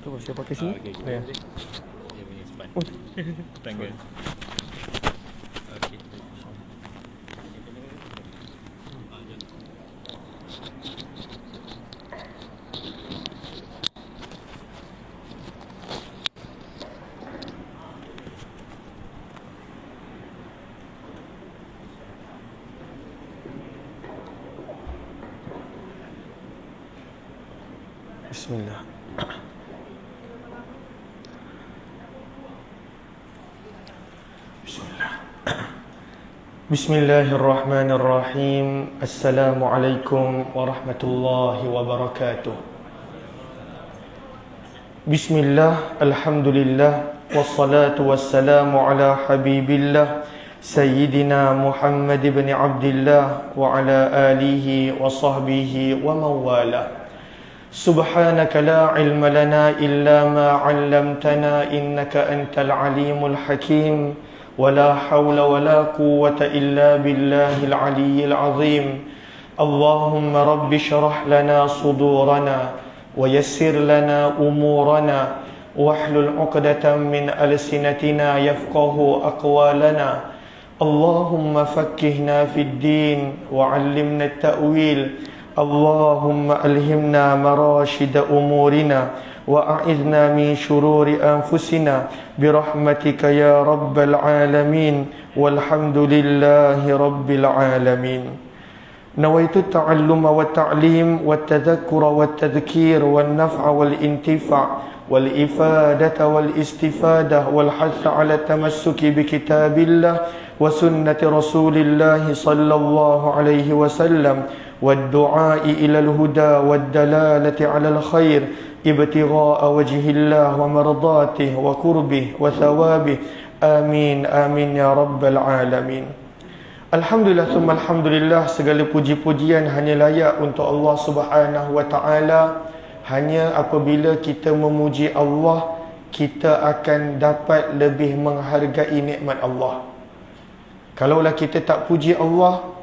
Tu saya pakai sini. Okay. Ya. Dia punya span. Oh. Tangga. Okey. Bismillah. Bismillah. Bismillahirrahmanirrahim. Assalamualaikum warahmatullahi wabarakatuh. Bismillah, alhamdulillah, wassalatu wassalamu ala habibillah Sayyidina Muhammad ibn Abdillah wa ala alihi wa sahbihi wa mawalah. Subhanaka la ilma lana illa ma 'allamtana innaka antal alimul hakim wa la hawla wa la quwwata illa billahil aliyyil azim. Allahumma rabbi shrah lana sudurana wa yassir lana umurana wahlul 'uqdatam min alsinatina yafqahu aqwalana. Allahumma fakkihna fid din wa 'allimna at-ta'wil. Allahumma alhimna marashida umurina wa a'idna min shururi anfusina birahmatika ya rabbal alamin walhamdulillahi rabbil alamin. Nawaitu ta'alluma wa ta'lim wa tadhakkura wa tadhkir wa naf'a wal intifa' wal ifadata wal istifadah wal hatha ala tamassuki bi kitabillah wa sunnati rasulillah sallallahu alaihi wasallam والدعاء إلى الهدى والدلالة على الخير ابتغاء وجه الله ومرضاته وقربه وثوابه آمين آمين يا رب العالمين. Alhamdulillah thumma alhamdulillah, segala puji-pujian hanya layak untuk Allah Subhanahu wa taala. Hanya apabila kita memuji Allah, kita akan dapat lebih menghargai nikmat Allah. Kalaulah kita tak puji Allah,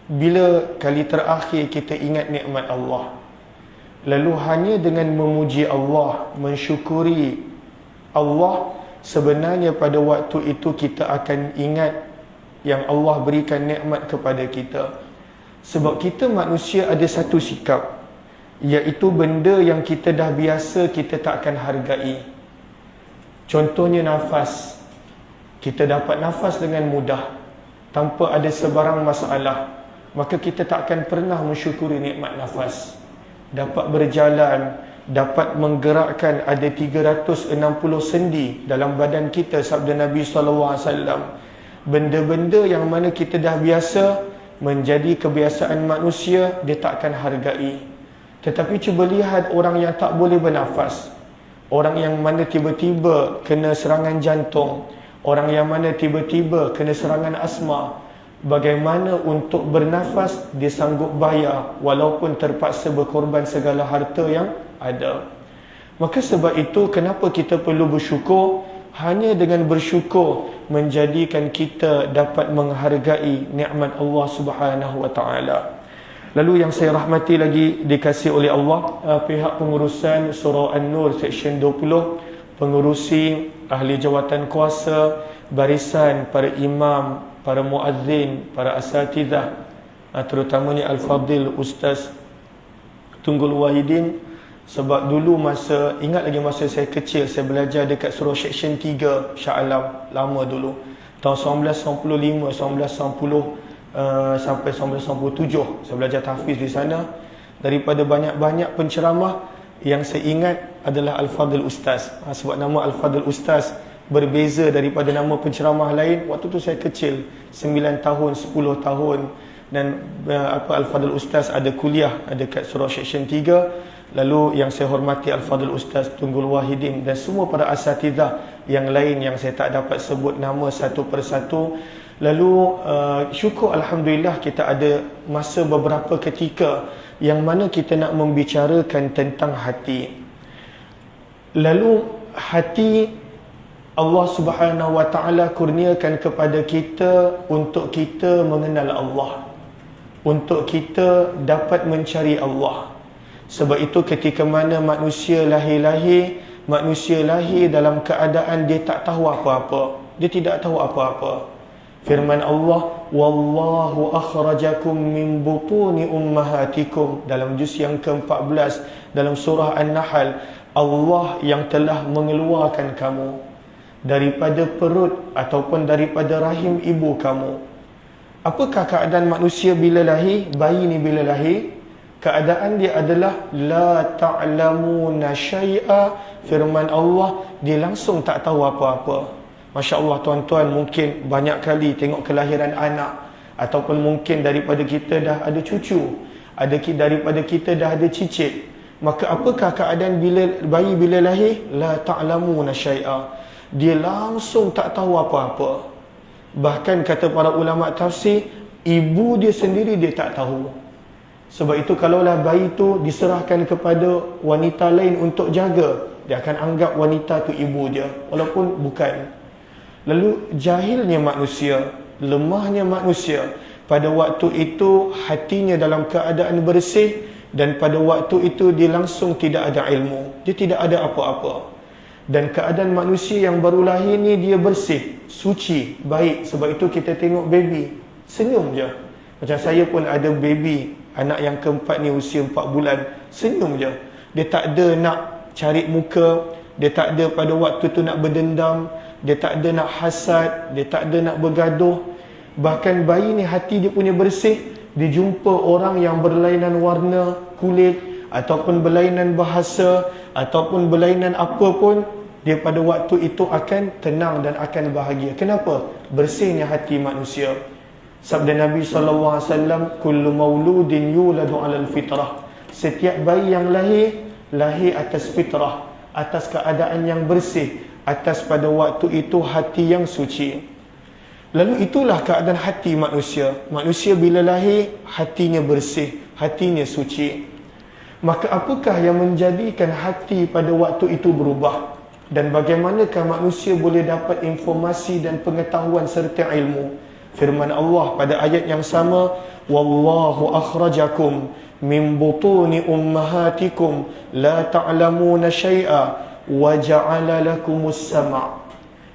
bila kali terakhir kita ingat nikmat Allah? Lalu hanya dengan memuji Allah, mensyukuri Allah, sebenarnya pada waktu itu kita akan ingat yang Allah berikan nikmat kepada kita. Sebab kita manusia ada satu sikap, iaitu benda yang kita dah biasa kita tak akan hargai. Contohnya nafas. Kita dapat nafas dengan mudah tanpa ada sebarang masalah, maka kita tak akan pernah mensyukuri nikmat nafas. Dapat berjalan, dapat menggerakkan, ada 360 sendi dalam badan kita, sabda Nabi SAW. Benda-benda yang mana kita dah biasa, menjadi kebiasaan manusia, dia tak akan hargai. Tetapi cuba lihat orang yang tak boleh bernafas, orang yang mana tiba-tiba kena serangan jantung, orang yang mana tiba-tiba kena serangan asma, bagaimana untuk bernafas dia sanggup bayar walaupun terpaksa berkorban segala harta yang ada. Maka sebab itu kenapa kita perlu bersyukur? Hanya dengan bersyukur menjadikan kita dapat menghargai nikmat Allah Subhanahu wa taala. Lalu yang saya rahmati lagi dikasih oleh Allah, pihak pengurusan Surah An-Nur Seksyen 20, pengurusi, ahli jawatan kuasa, barisan para imam, para muazzin, para asatidah, terutamanya Al-Fadil Ustaz Tunggul Wahidin. Sebab dulu ingat lagi masa saya kecil, saya belajar dekat Surau Seksyen 3 Shah Alam, lama dulu, tahun 1995, 1990 sampai 1997 saya belajar tahfiz di sana. Daripada banyak-banyak penceramah, yang saya ingat adalah Al-Fadil Ustaz. Sebab nama Al-Fadil Ustaz berbeza daripada nama penceramah lain. Waktu tu saya kecil, 9 tahun, 10 tahun. Dan Al-Fadil Ustaz ada kuliah dekat Surau Seksyen 3. Lalu yang saya hormati Al-Fadil Ustaz Tunggul Wahidin dan semua para asatidah yang lain yang saya tak dapat sebut nama satu persatu. Lalu syukur Alhamdulillah kita ada masa beberapa ketika yang mana kita nak membicarakan tentang hati. Lalu hati Allah Subhanahu wa taala kurniakan kepada kita untuk kita mengenal Allah, untuk kita dapat mencari Allah. Sebab itu ketika mana manusia lahir dalam keadaan dia tak tahu apa-apa. Dia tidak tahu apa-apa. Firman Allah, wallahu akhrajakum min butuni ummahatikum, dalam juz yang ke-14 dalam surah An-Nahl. Allah yang telah mengeluarkan kamu daripada perut ataupun daripada rahim ibu kamu. Apakah keadaan manusia bila lahir? Bayi ni bila lahir, keadaan dia adalah la ta'lamuna syai'a. Firman Allah, dia langsung tak tahu apa-apa. Masya Allah tuan-tuan, mungkin banyak kali tengok kelahiran anak, ataupun mungkin daripada kita dah ada cucu, daripada kita dah ada cicit. Maka apakah keadaan bayi bila lahir? La ta'lamuna syai'a. Dia langsung tak tahu apa-apa. Bahkan kata para ulama tafsir, ibu dia sendiri dia tak tahu. Sebab itu kalaulah bayi tu diserahkan kepada wanita lain untuk jaga, dia akan anggap wanita tu ibu dia, walaupun bukan. Lalu jahilnya manusia, lemahnya manusia, pada waktu itu hatinya dalam keadaan bersih, dan pada waktu itu dia langsung tidak ada ilmu, dia tidak ada apa-apa. Dan keadaan manusia yang baru lahir ni dia bersih, suci, baik. Sebab itu kita tengok baby senyum je. Macam saya pun ada baby, anak yang keempat ni usia 4 bulan, senyum je. Dia tak ada nak cari muka, dia tak ada pada waktu tu nak berdendam, dia tak ada nak hasad, dia tak ada nak bergaduh. Bahkan bayi ni hati dia punya bersih, dia jumpa orang yang berlainan warna kulit, ataupun berlainan bahasa, ataupun berlainan apa pun, dia pada waktu itu akan tenang dan akan bahagia. Kenapa? Bersihnya hati manusia. Sabda Nabi SAW, kullu mauludin yuladu alal fitrah. Setiap bayi yang lahir atas fitrah, atas keadaan yang bersih, atas pada waktu itu hati yang suci. Lalu itulah keadaan hati manusia. Manusia bila lahir, hatinya bersih, hatinya suci. Maka apakah yang menjadikan hati pada waktu itu berubah? Dan bagaimanakah manusia boleh dapat informasi dan pengetahuan serta ilmu? Firman Allah pada ayat yang sama, wallahu akhrajakum min butuni ummahatikum la ta'lamuna syai'a wa ja'ala lakumus sama'.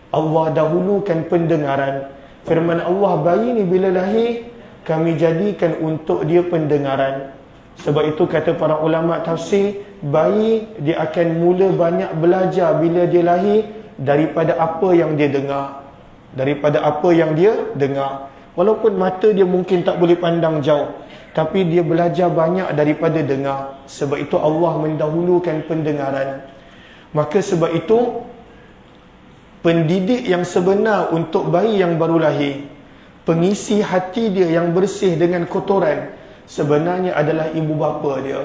Allah dahulukan pendengaran. Firman Allah, bayi ni bila lahir, kami jadikan untuk dia pendengaran. Sebab itu kata para ulama tafsir, bayi dia akan mula banyak belajar bila dia lahir daripada apa yang dia dengar. Daripada apa yang dia dengar. Walaupun mata dia mungkin tak boleh pandang jauh, tapi dia belajar banyak daripada dengar. Sebab itu Allah mendahulukan pendengaran. Maka sebab itu, pendidik yang sebenar untuk bayi yang baru lahir, pengisi hati dia yang bersih dengan kotoran, sebenarnya adalah ibu bapa dia.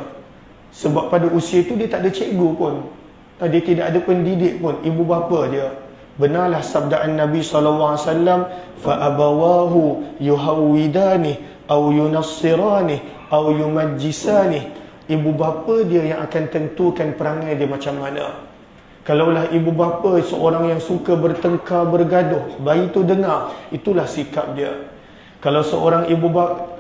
Sebab pada usia itu dia tak ada cikgu pun, dia tidak ada pendidik pun, ibu bapa dia. Benarlah sabdaan Nabi SAW, fa'abawahu yuhawidani au yunassirani au yumajjisani. Ibu bapa dia yang akan tentukan perangai dia macam mana. Kalaulah ibu bapa seorang yang suka bertengkar, bergaduh, bayi itu dengar, itulah sikap dia. Kalau seorang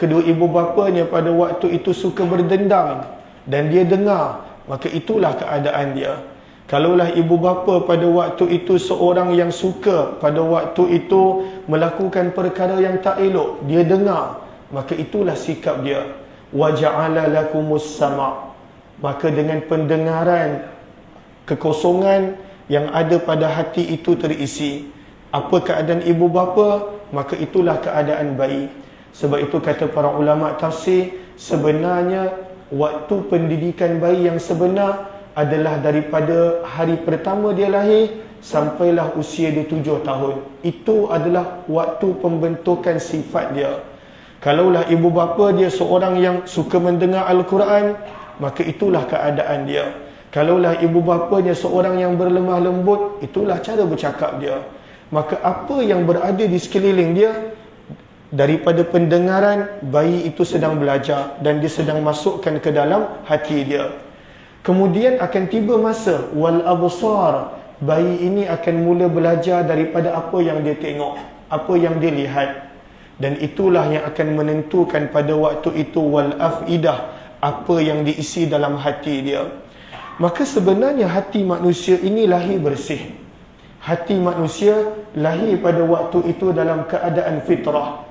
kedua ibu bapanya pada waktu itu suka berdendam dan dia dengar, maka itulah keadaan dia. Kalaulah ibu bapa pada waktu itu seorang yang suka pada waktu itu melakukan perkara yang tak elok, dia dengar, maka itulah sikap dia. Wa ja'ala lakumus sama'. Maka dengan pendengaran, kekosongan yang ada pada hati itu terisi. Apa keadaan ibu bapa, maka itulah keadaan bayi. Sebab itu kata para ulama tafsir, sebenarnya waktu pendidikan bayi yang sebenar adalah daripada hari pertama dia lahir sampailah usia dia 7 tahun. Itu adalah waktu pembentukan sifat dia. Kalaulah ibu bapa dia seorang yang suka mendengar Al-Quran, maka itulah keadaan dia. Kalaulah ibu bapanya seorang yang berlemah lembut, itulah cara bercakap dia. Maka apa yang berada di sekeliling dia, daripada pendengaran, bayi itu sedang belajar dan dia sedang masukkan ke dalam hati dia. Kemudian akan tiba masa wal absar, bayi ini akan mula belajar daripada apa yang dia tengok, apa yang dia lihat. Dan itulah yang akan menentukan pada waktu itu wal afidah, apa yang diisi dalam hati dia. Maka sebenarnya hati manusia ini lahir bersih. Hati manusia lahir pada waktu itu dalam keadaan fitrah.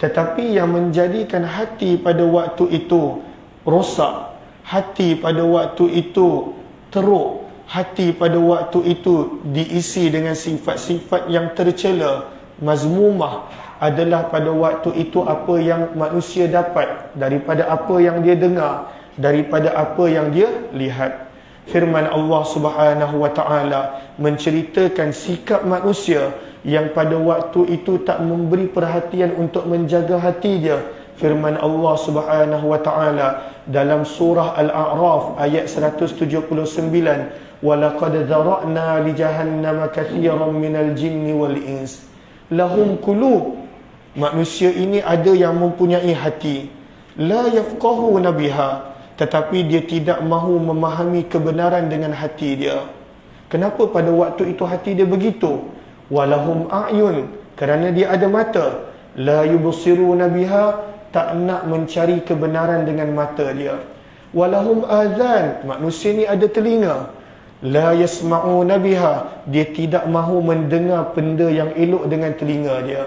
Tetapi yang menjadikan hati pada waktu itu rosak, hati pada waktu itu teruk, hati pada waktu itu diisi dengan sifat-sifat yang tercela, mazmumah, adalah pada waktu itu apa yang manusia dapat daripada apa yang dia dengar, daripada apa yang dia lihat. Firman Allah Subhanahu wa taala menceritakan sikap manusia yang pada waktu itu tak memberi perhatian untuk menjaga hati dia. Firman Allah Subhanahu wa taala dalam surah Al-A'raf ayat 179, "Walaqad dzara'na li jahannama katsiran minal jinni wal ins lahum qulub." Manusia ini ada yang mempunyai hati, la yafqahuna biha, tetapi dia tidak mahu memahami kebenaran dengan hati dia. Kenapa pada waktu itu hati dia begitu? Walahum a'yun, kerana dia ada mata, la yubsiruna biha, tak nak mencari kebenaran dengan mata dia. Walahum azan, manusia ni ada telinga, la yasma'una biha, dia tidak mahu mendengar benda yang elok dengan telinga dia.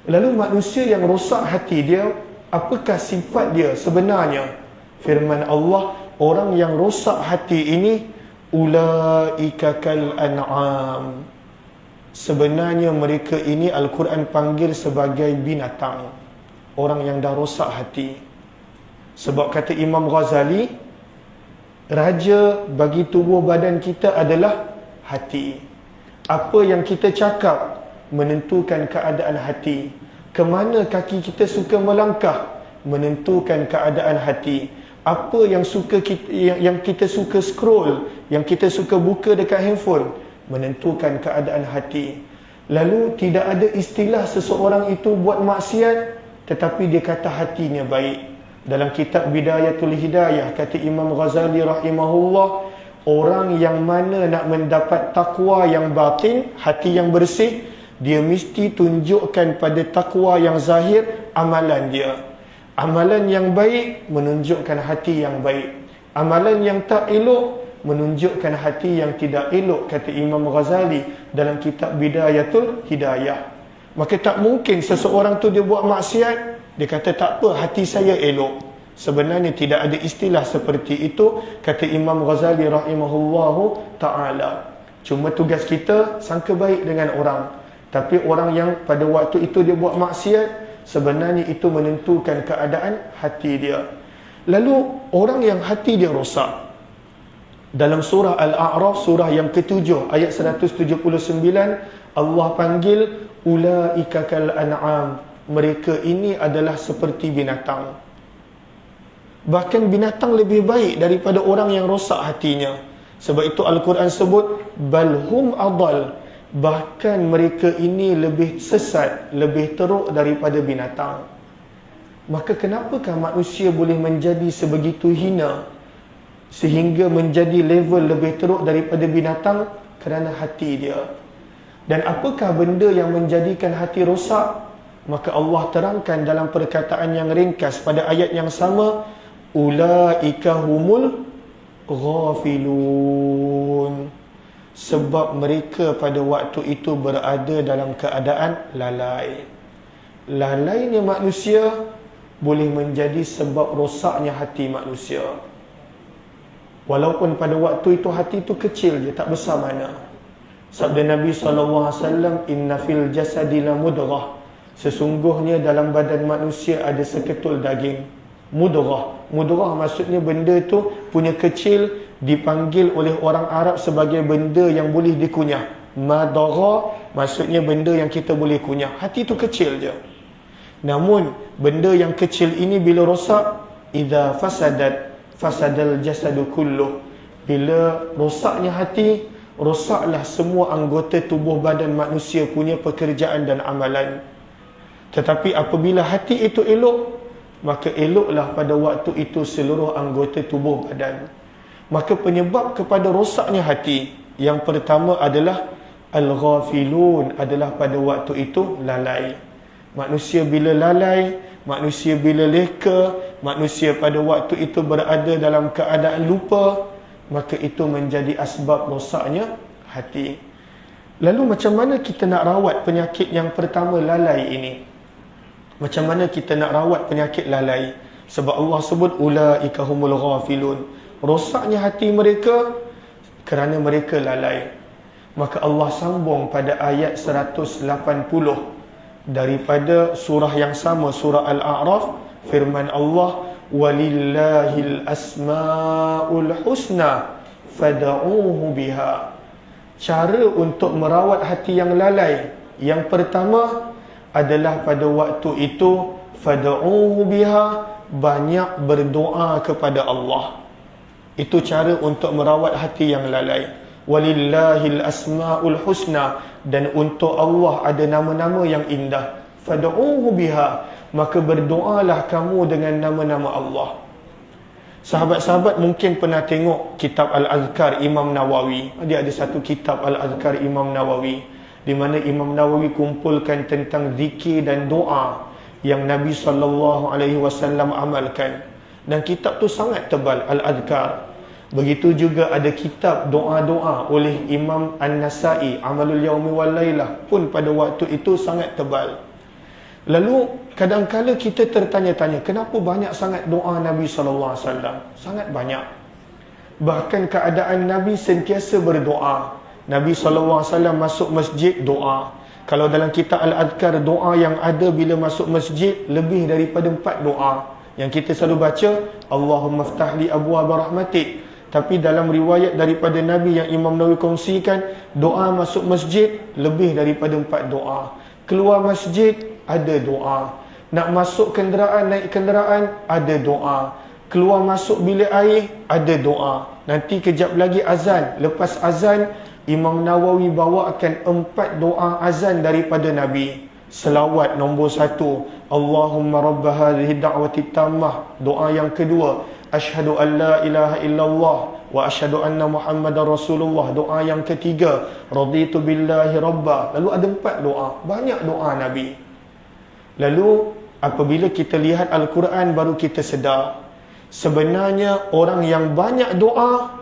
Lalu manusia yang rosak hati dia, apakah sifat dia sebenarnya? Firman Allah, orang yang rosak hati ini, ulaika kal an'am, sebenarnya mereka ini Al-Quran panggil sebagai binatang. Orang yang dah rosak hati. Sebab kata Imam Ghazali, raja bagi tubuh badan kita adalah hati. Apa yang kita cakap menentukan keadaan hati. Kemana kaki kita suka melangkah menentukan keadaan hati. Apa yang kita suka scroll, yang kita suka buka dekat handphone, menentukan keadaan hati. Lalu tidak ada istilah seseorang itu buat maksiat tetapi dia kata hatinya baik. Dalam kitab Bidayatul Hidayah kata Imam Ghazali rahimahullah, orang yang mana nak mendapat takwa yang batin, hati yang bersih, dia mesti tunjukkan pada takwa yang zahir amalan dia. Amalan yang baik menunjukkan hati yang baik. Amalan yang tak elok menunjukkan hati yang tidak elok, kata Imam Ghazali dalam kitab Bidayatul Hidayah. Maka tak mungkin seseorang tu dia buat maksiat, dia kata tak apa, hati saya elok. Sebenarnya tidak ada istilah seperti itu, kata Imam Ghazali rahimahullahu ta'ala. Cuma tugas kita sangka baik dengan orang. Tapi orang yang pada waktu itu dia buat maksiat, sebenarnya itu menentukan keadaan hati dia. Lalu orang yang hati dia rosak, dalam surah Al-A'raf, surah yang ke-7 ayat 179, Allah panggil ulaika kal an'am, mereka ini adalah seperti binatang. Bahkan binatang lebih baik daripada orang yang rosak hatinya. Sebab itu Al-Quran sebut balhum adal, bahkan mereka ini lebih sesat, lebih teruk daripada binatang. Maka kenapakah manusia boleh menjadi sebegitu hina sehingga menjadi level lebih teruk daripada binatang? Kerana hati dia. Dan apakah benda yang menjadikan hati rosak? Maka Allah terangkan dalam perkataan yang ringkas pada ayat yang sama, ulaika humul ghafilun, sebab mereka pada waktu itu berada dalam keadaan lalai. Lalainya manusia boleh menjadi sebab rosaknya hati manusia. Walaupun pada waktu itu hati itu kecil je, tak besar mana. Sabda Nabi SAW, inna fil jasadi la mudghah, sesungguhnya dalam badan manusia ada seketul daging. Mudghah, mudghah maksudnya benda tu punya kecil, dipanggil oleh orang Arab sebagai benda yang boleh dikunyah. Madagha maksudnya benda yang kita boleh kunyah. Hati tu kecil je. Namun benda yang kecil ini bila rosak, idza fasadat fasadal jasadu kulluh, bila rosaknya hati, rosaklah semua anggota tubuh badan manusia punya pekerjaan dan amalan. Tetapi apabila hati itu elok, maka eloklah pada waktu itu seluruh anggota tubuh badan. Maka penyebab kepada rosaknya hati yang pertama adalah al-ghafilun, adalah pada waktu itu lalai. Manusia bila lalai, manusia bila leka, manusia pada waktu itu berada dalam keadaan lupa, maka itu menjadi asbab rosaknya hati. Lalu macam mana kita nak rawat penyakit yang pertama, lalai ini? Macam mana kita nak rawat penyakit lalai? Sebab Allah sebut ulaika humul ghafilun. Rosaknya hati mereka kerana mereka lalai. Maka Allah sambung pada ayat 180 daripada surah yang sama, surah Al-A'raf, firman Allah, walillahil asmaul husna fad'uuhu biha. Cara untuk merawat hati yang lalai yang pertama adalah pada waktu itu fad'uuhu biha, banyak berdoa kepada Allah. Itu cara untuk merawat hati yang lalai. Walillahil asmaul husna, dan untuk Allah ada nama-nama yang indah. Fad'uuhu biha, maka berdoalah kamu dengan nama-nama Allah. Sahabat-sahabat mungkin pernah tengok kitab Al-Azkar Imam Nawawi. Dia ada satu kitab Al-Azkar Imam Nawawi, di mana Imam Nawawi kumpulkan tentang zikir dan doa yang Nabi SAW amalkan. Dan kitab tu sangat tebal, Al-Azkar. Begitu juga ada kitab doa-doa oleh Imam An-Nasai, Amalul Yaumi wal Lailah, pun pada waktu itu sangat tebal. Lalu kadang-kala kita tertanya-tanya, kenapa banyak sangat doa Nabi SAW? Sangat banyak. Bahkan keadaan Nabi sentiasa berdoa. Nabi SAW masuk masjid, doa. Kalau dalam kitab Al-Adhkar, doa yang ada bila masuk masjid lebih daripada 4 doa yang kita selalu baca, Allahumma ftahli abwaaba rahmatik. Tapi dalam riwayat daripada Nabi yang Imam Nawawi kongsikan, doa masuk masjid lebih daripada 4 doa. Keluar masjid ada doa. Nak masuk kenderaan, naik kenderaan, ada doa. Keluar masuk bilik air, ada doa. Nanti kejap lagi azan. Lepas azan, Imam Nawawi bawakan 4 doa azan daripada Nabi. Selawat nombor 1, Allahumma rabba hadhihi da'wati tammah. Doa yang kedua, asyhadu an la ilaha illallah wa asyhadu anna muhammadar rasulullah. Doa yang ketiga, raditu billahi rabba. Lalu ada 4 doa. Banyak doa Nabi. Lalu apabila kita lihat Al-Quran, baru kita sedar sebenarnya orang yang banyak doa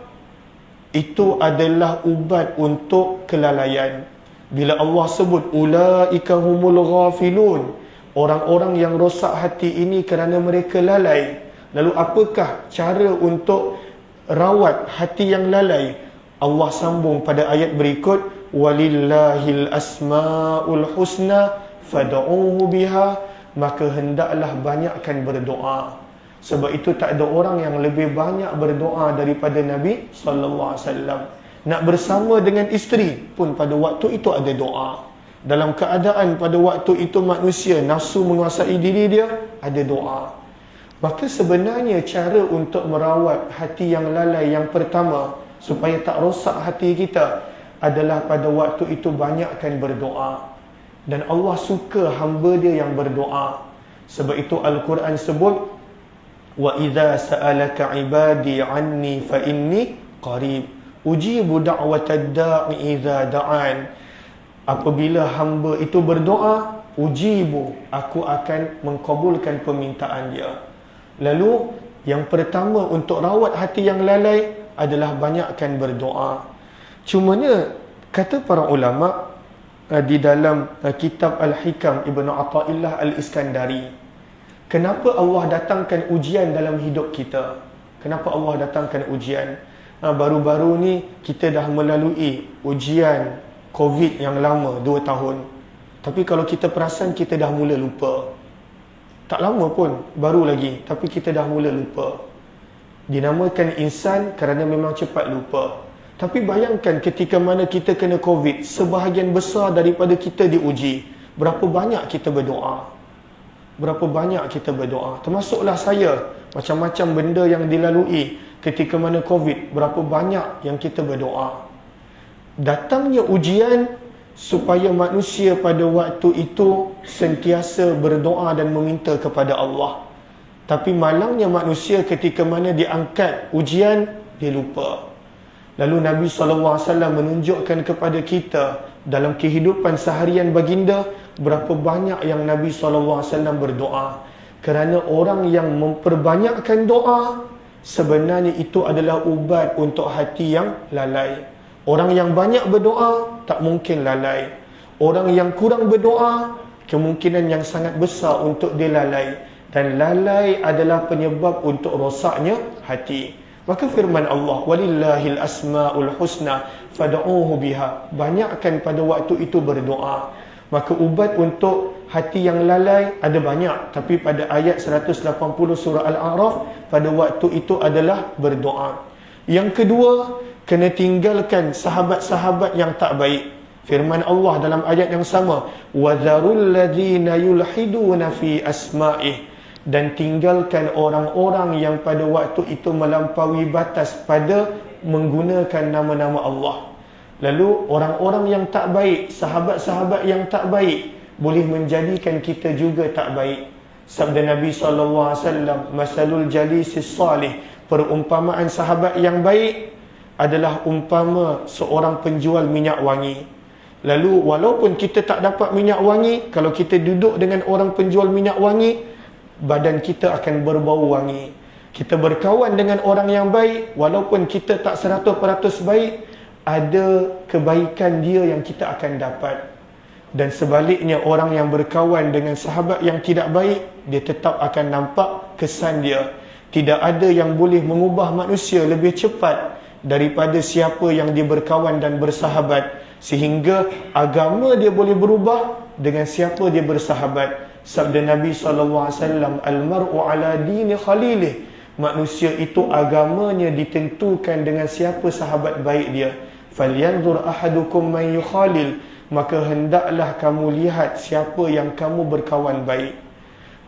itu adalah ubat untuk kelalaian. Bila Allah sebut ulaika humul ghafilun, orang-orang yang rosak hati ini kerana mereka lalai. Lalu apakah cara untuk rawat hati yang lalai? Allah sambung pada ayat berikut, walillahil asmaul husna fad'uuhu biha, maka hendaklah banyakkan berdoa. Sebab itu tak ada orang yang lebih banyak berdoa daripada Nabi sallallahu alaihi wasallam. Nak bersama dengan isteri pun pada waktu itu ada doa. Dalam keadaan pada waktu itu manusia nafsu menguasai diri dia, ada doa. Maka sebenarnya cara untuk merawat hati yang lalai yang pertama, supaya tak rosak hati kita, adalah pada waktu itu banyakkan berdoa. Dan Allah suka hamba dia yang berdoa. Sebab itu Al-Quran sebut, wa idza sa'alaka ibadi anni fa inni qarib ujibu da'watad da'i idza da'an. Apabila hamba itu berdoa, ujibu, aku akan mengkabulkan permintaan dia. Lalu yang pertama untuk rawat hati yang lalai adalah banyakkan berdoa. Cumanya kata para ulama di dalam kitab Al-Hikam Ibn Athaillah Al-Iskandari, kenapa Allah datangkan ujian dalam hidup kita? Kenapa Allah datangkan ujian? Baru-baru ni kita dah melalui ujian COVID yang lama, 2 tahun. Tapi kalau kita perasan, kita dah mula lupa. Tak lama pun, baru lagi, tapi kita dah mula lupa. Dinamakan insan kerana memang cepat lupa. Tapi bayangkan ketika mana kita kena COVID, sebahagian besar daripada kita diuji. Berapa banyak kita berdoa? Berapa banyak kita berdoa? Termasuklah saya, macam-macam benda yang dilalui ketika mana COVID, berapa banyak yang kita berdoa. Datangnya ujian supaya manusia pada waktu itu sentiasa berdoa dan meminta kepada Allah. Tapi malangnya manusia ketika mana diangkat ujian, dia lupa. Lalu Nabi SAW menunjukkan kepada kita dalam kehidupan seharian baginda, berapa banyak yang Nabi SAW berdoa. Kerana orang yang memperbanyakkan doa, sebenarnya itu adalah ubat untuk hati yang lalai. Orang yang banyak berdoa tak mungkin lalai. Orang yang kurang berdoa, kemungkinan yang sangat besar untuk dia lalai. Dan lalai adalah penyebab untuk rosaknya hati. Maka firman Allah, walillahil asmaul husna fad'uhu biha. Banyakkan pada waktu itu berdoa. Maka ubat untuk hati yang lalai ada banyak. Tapi pada ayat 180 surah Al-A'raf, pada waktu itu adalah berdoa. Yang kedua, kena tinggalkan sahabat-sahabat yang tak baik. Firman Allah dalam ayat yang sama, وَذَرُوا الَّذِينَ يُلْحِدُونَ فِي أَسْمَائِهِ. Dan tinggalkan orang-orang yang pada waktu itu melampaui batas pada menggunakan nama-nama Allah. Lalu orang-orang yang tak baik, sahabat-sahabat yang tak baik, boleh menjadikan kita juga tak baik. Sabda Nabi SAW, masalul jalisis salih, perumpamaan sahabat yang baik adalah umpama seorang penjual minyak wangi. Lalu walaupun kita tak dapat minyak wangi, kalau kita duduk dengan orang penjual minyak wangi, badan kita akan berbau wangi. Kita berkawan dengan orang yang baik, walaupun kita tak 100% baik, ada kebaikan dia yang kita akan dapat. Dan sebaliknya, orang yang berkawan dengan sahabat yang tidak baik, dia tetap akan nampak kesan dia. Tidak ada yang boleh mengubah manusia lebih cepat daripada siapa yang dia berkawan dan bersahabat. Sehingga agama dia boleh berubah dengan siapa dia bersahabat. Sabda Nabi SAW, Al-mar'u ala dini khalilih. Manusia itu agamanya ditentukan dengan siapa sahabat baik dia. Falyanzur ahadukum man yukhalil. Maka hendaklah kamu lihat siapa yang kamu berkawan baik.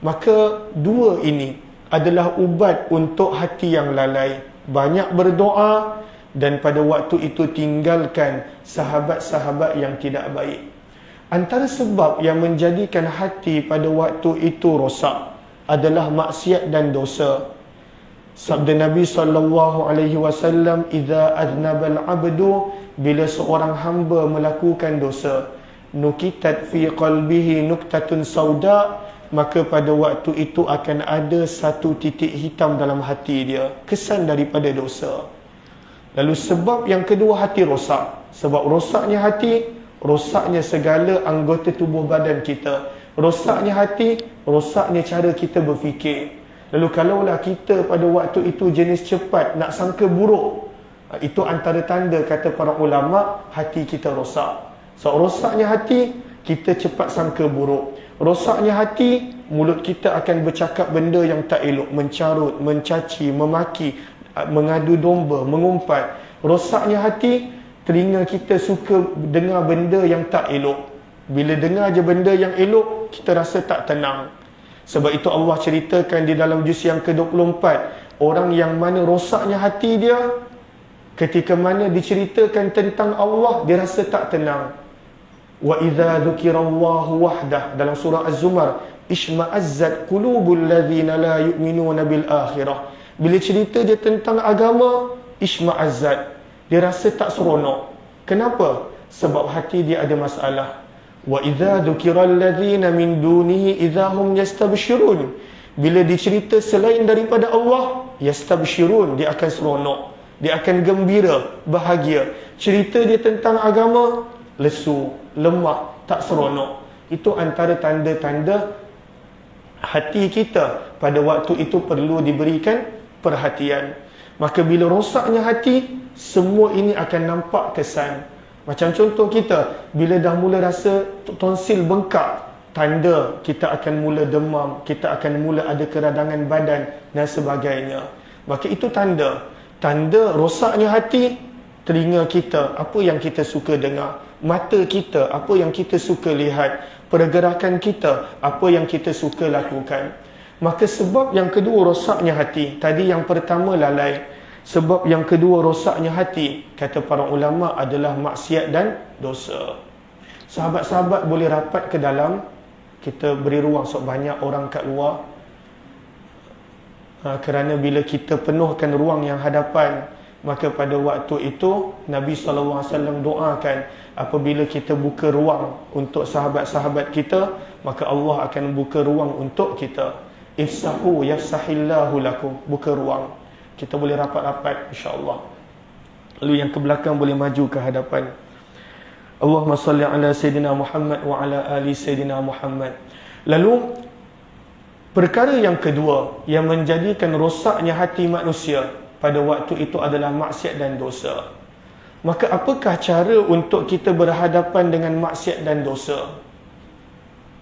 Maka dua ini adalah ubat untuk hati yang lalai. Banyak berdoa dan pada waktu itu tinggalkan sahabat-sahabat yang tidak baik. Antara sebab yang menjadikan hati pada waktu itu rosak adalah maksiat dan dosa. Sabda Nabi SAW, "Idza aznabal 'abdu", bila seorang hamba melakukan dosa, nukitat fi qalbihi nuktatun sauda, maka pada waktu itu akan ada satu titik hitam dalam hati dia, kesan daripada dosa. Lalu sebab yang kedua, hati rosak. Sebab rosaknya hati, rosaknya segala anggota tubuh badan kita. Rosaknya hati, rosaknya cara kita berfikir. Lalu kalaulah kita pada waktu itu jenis cepat nak sangka buruk, itu antara tanda, kata para ulama, hati kita rosak. So rosaknya hati, kita cepat sangka buruk. Rosaknya hati, mulut kita akan bercakap benda yang tak elok, mencarut, mencaci, memaki, mengadu domba, mengumpat. Rosaknya hati, telinga kita suka dengar benda yang tak elok. Bila dengar je benda yang elok, kita rasa tak tenang. Sebab itu Allah ceritakan di dalam juz yang ke-24, orang yang mana rosaknya hati dia, ketika mana diceritakan tentang Allah, dia rasa tak tenang. Wa idza dzukirallahu wahdah, dalam surah Az-Zumar, isma'azzat qulubul ladzina la yu'minuna bil akhirah. Bila cerita dia tentang agama, isma'azzat, dia rasa tak seronok. Kenapa? Sebab hati dia ada masalah. Wa idza dzukiral ladzina min dunihi idzahum yastabshirun. Bila dicerita selain daripada Allah, yastabshirun, dia akan seronok, dia akan gembira, bahagia. Cerita dia tentang agama, lesu, lemah, tak seronok. Itu antara tanda-tanda hati kita pada waktu itu perlu diberikan perhatian. Maka bila rosaknya hati, semua ini akan nampak kesan. Macam contoh kita, bila dah mula rasa tonsil bengkak, tanda kita akan mula demam, kita akan mula ada keradangan badan dan sebagainya. Maka itu tanda. Tanda rosaknya hati. Telinga kita, apa yang kita suka dengar. Mata kita, apa yang kita suka lihat. Pergerakan kita, apa yang kita suka lakukan. Maka sebab yang kedua rosaknya hati. Tadi yang pertama lalai. Sebab yang kedua rosaknya hati, kata para ulama, adalah maksiat dan dosa. Sahabat-sahabat boleh rapat ke dalam, kita beri ruang sebab banyak orang kat luar. Kerana bila kita penuhkan ruang yang hadapan, maka pada waktu itu Nabi SAW doakan, apabila kita buka ruang untuk sahabat-sahabat kita, maka Allah akan buka ruang untuk kita. Ifsahu yafsahillahu lakum. Buka ruang. Kita boleh rapat-rapat insya-Allah. Lalu yang ke belakang boleh maju ke hadapan. Allahumma salli ala Sayyidina Muhammad wa ala ali Sayyidina Muhammad. Lalu perkara yang kedua yang menjadikan rosaknya hati manusia pada waktu itu adalah maksiat dan dosa. Maka apakah cara untuk kita berhadapan dengan maksiat dan dosa?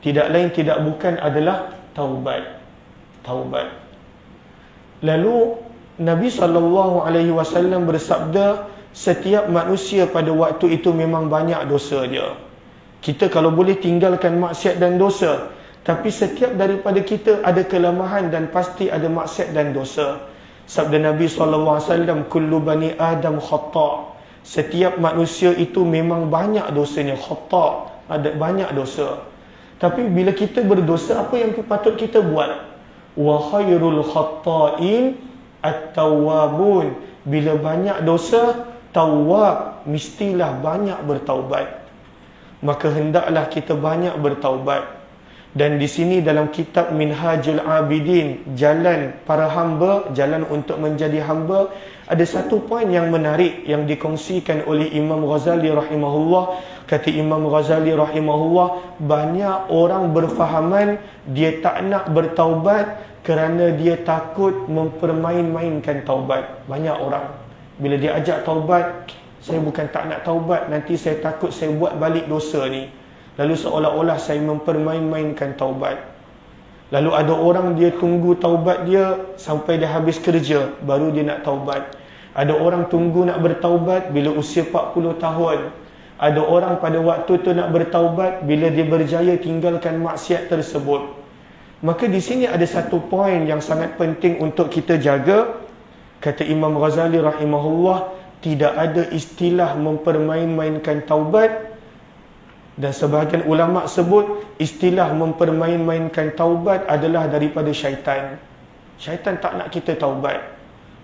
Tidak lain tidak bukan adalah taubat. Taubat. Lalu Nabi SAW bersabda, setiap manusia pada waktu itu memang banyak dosa dia. Kita kalau boleh tinggalkan maksiat dan dosa, tapi setiap daripada kita ada kelemahan dan pasti ada maksiat dan dosa. Sabda Nabi SAW, kullu bani Adam khata'. Setiap manusia itu memang banyak dosanya, khata', ada banyak dosa. Tapi bila kita berdosa, apa yang patut kita buat? Wa khairul khata'in at-tawwabun. Bila banyak dosa, tawwab, mestilah banyak bertaubat. Maka hendaklah kita banyak bertaubat. Dan di sini dalam kitab Minhajul Abidin, jalan para hamba, jalan untuk menjadi hamba, ada satu poin yang menarik yang dikongsikan oleh Imam Ghazali rahimahullah. Kata Imam Ghazali rahimahullah, banyak orang berfahaman dia tak nak bertaubat kerana dia takut mempermain-mainkan taubat. Banyak orang bila dia ajak taubat, saya bukan tak nak taubat, nanti saya takut saya buat balik dosa ni. Lalu seolah-olah saya mempermain-mainkan taubat. Lalu ada orang dia tunggu taubat dia sampai dia habis kerja, baru dia nak taubat. Ada orang tunggu nak bertaubat bila usia 40 tahun. Ada orang pada waktu tu nak bertaubat bila dia berjaya tinggalkan maksiat tersebut. Maka di sini ada satu poin yang sangat penting untuk kita jaga. Kata Imam Ghazali rahimahullah, tidak ada istilah mempermain-mainkan taubat. Dan sebahagian ulama sebut istilah mempermain-mainkan taubat adalah daripada syaitan. Syaitan tak nak kita taubat.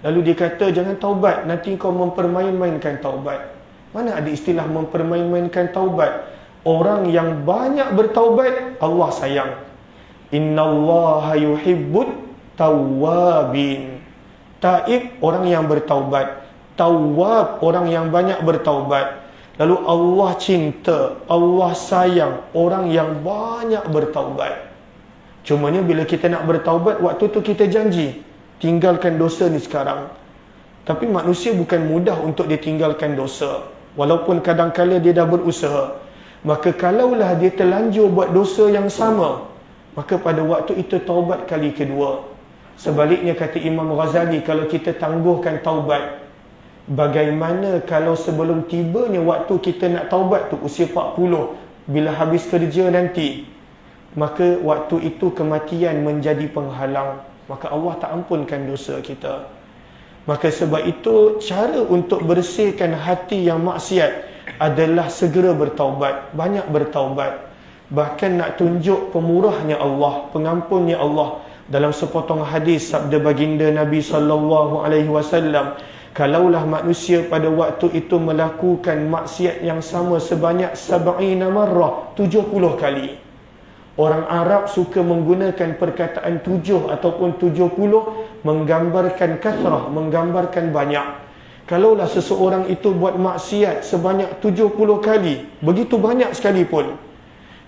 Lalu dia kata, jangan taubat, nanti kau mempermain-mainkan taubat. Mana ada istilah mempermain-mainkan taubat? Orang yang banyak bertaubat, Allah sayang. Innallaha yuhibbut tawwabin. Taib, orang yang bertaubat. Tawwab, orang yang banyak bertaubat. Lalu Allah cinta, Allah sayang orang yang banyak bertaubat. Cumanya bila kita nak bertaubat, waktu tu kita janji tinggalkan dosa ni sekarang. Tapi manusia bukan mudah untuk dia tinggalkan dosa. Walaupun kadang-kadang dia dah berusaha. Maka kalaulah dia terlanjur buat dosa yang sama, maka pada waktu itu taubat kali kedua. Sebaliknya kata Imam Ghazali, kalau kita tangguhkan taubat, bagaimana kalau sebelum tibanya waktu kita nak taubat tu, usia 40, bila habis kerja nanti, maka waktu itu kematian menjadi penghalang, maka Allah tak ampunkan dosa kita. Maka sebab itu cara untuk bersihkan hati yang maksiat adalah segera bertaubat, banyak bertaubat. Bahkan nak tunjuk pemurahnya Allah, pengampunnya Allah. Dalam sepotong hadis sabda baginda Nabi SAW, kalaulah manusia pada waktu itu melakukan maksiat yang sama sebanyak 70 marrah, 70 kali. Orang Arab suka menggunakan perkataan 7 ataupun 70 menggambarkan kathrah, menggambarkan banyak. Kalaulah seseorang itu buat maksiat sebanyak 70 kali, begitu banyak sekalipun,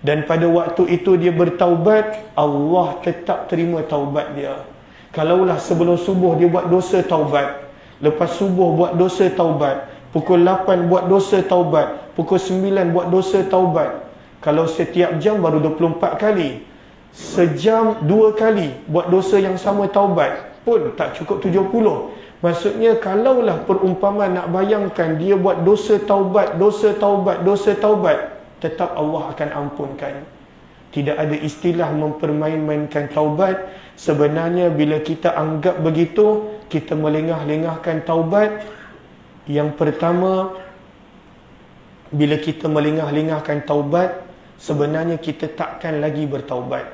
dan pada waktu itu dia bertaubat, Allah tetap terima taubat dia. Kalaulah sebelum subuh dia buat dosa, taubat. Lepas subuh buat dosa, taubat. Pukul 8 buat dosa, taubat. Pukul 9 buat dosa, taubat. Kalau setiap jam baru 24 kali. Sejam 2 kali buat dosa yang sama, taubat, pun tak cukup 70. Maksudnya kalaulah perumpamaan nak bayangkan dia buat dosa taubat, dosa taubat, dosa taubat, tetap Allah akan ampunkan. Tidak ada istilah mempermain-mainkan taubat. Sebenarnya bila kita anggap begitu, kita melengah-lengahkan taubat. Yang pertama, bila kita melengah-lengahkan taubat, sebenarnya kita takkan lagi bertaubat.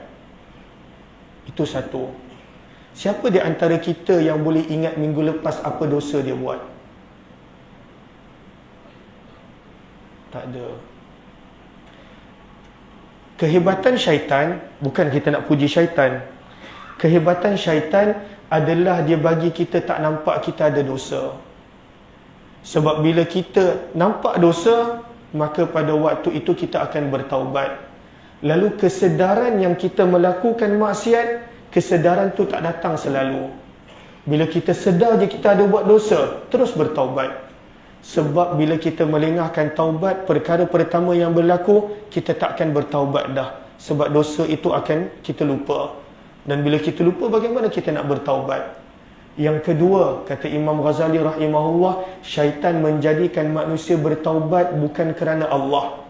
Itu satu. Siapa di antara kita yang boleh ingat minggu lepas apa dosa dia buat? Tak ada. Kehebatan syaitan, bukan kita nak puji syaitan, Kehebatan syaitan adalah dia bagi kita tak nampak kita ada dosa. Sebab bila kita nampak dosa, maka pada waktu itu kita akan bertaubat. Lalu kesedaran yang kita melakukan maksiat, kesedaran tu tak datang selalu. Bila kita sedar je kita ada buat dosa, terus bertaubat. Sebab bila kita melengahkan taubat, perkara pertama yang berlaku, kita tak akan bertaubat dah. Sebab dosa itu akan kita lupa. Dan bila kita lupa, bagaimana kita nak bertaubat? Yang kedua, kata Imam Ghazali rahimahullah, syaitan menjadikan manusia bertaubat bukan kerana Allah.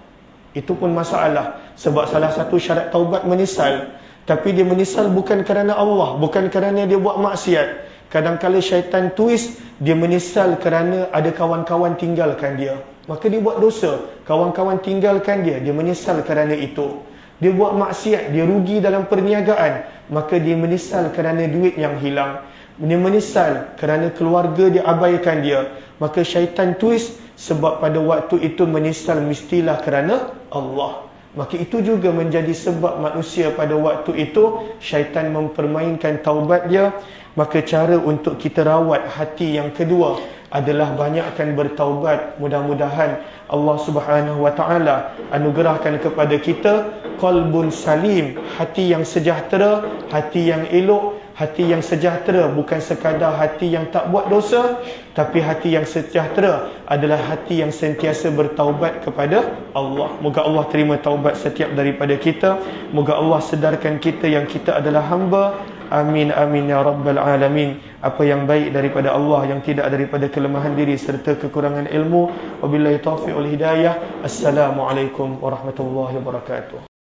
Itu pun masalah. Sebab salah satu syarat taubat menyesal. Tapi dia menyesal bukan kerana Allah, bukan kerana dia buat maksiat. Kadang-kadang syaitan twist, dia menyesal kerana ada kawan-kawan tinggalkan dia. Maka dia buat dosa. Kawan-kawan tinggalkan dia, dia menyesal kerana itu. Dia buat maksiat, dia rugi dalam perniagaan, maka dia menyesal kerana duit yang hilang. Dia menyesal kerana keluarga dia abaikan dia. Maka syaitan twist, sebab pada waktu itu menyesal mestilah kerana Allah. Maka itu juga menjadi sebab manusia pada waktu itu syaitan mempermainkan taubat dia. Maka cara untuk kita rawat hati yang kedua adalah banyakkan bertaubat. Mudah-mudahan Allah Subhanahu wa taala anugerahkan kepada kita qalbun salim, hati yang sejahtera, hati yang elok, hati yang sejahtera. Bukan sekadar hati yang tak buat dosa, tapi hati yang sejahtera adalah hati yang sentiasa bertaubat kepada Allah. Moga Allah terima taubat setiap daripada kita. Moga Allah sedarkan kita yang kita adalah hamba. Amin amin ya rabbal alamin. Apa yang baik daripada Allah, yang tidak daripada kelemahan diri serta kekurangan ilmu. Wabillahi taufiq wal hidayah. Assalamualaikum warahmatullahi wabarakatuh.